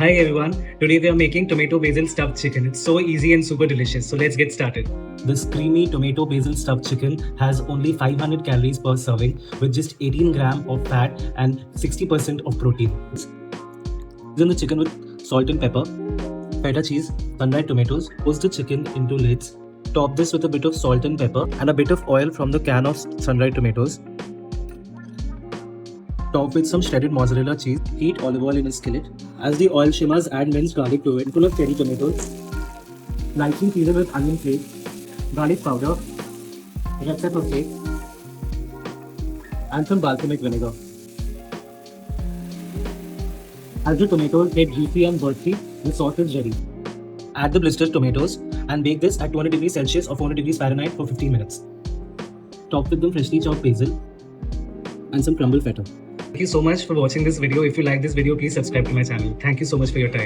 Hi everyone, today we are making tomato basil stuffed chicken. It's so easy and super delicious, so let's get started. This creamy tomato basil stuffed chicken has only 500 calories per serving with just 18 gram of fat and 60% of protein. Season the chicken with salt and pepper, feta cheese, sundried tomatoes. Put the chicken into lids. Top this with a bit of salt and pepper and a bit of oil from the can of sundried tomatoes. Top with some shredded mozzarella cheese. Heat olive oil in a skillet. As the oil shimmers, add minced garlic to it. Full of cherry tomatoes. Lightly season with onion flakes, garlic powder, red pepper flakes, and some balsamic vinegar. As the tomatoes get juicy and bursty, the sauce is ready. Add the blistered tomatoes and bake this at 200 degrees Celsius or 400 degrees Fahrenheit for 15 minutes. Top with the freshly chopped basil and some crumbled feta. Thank you so much for watching this video. If you like this video, please subscribe to my channel. Thank you so much for your time.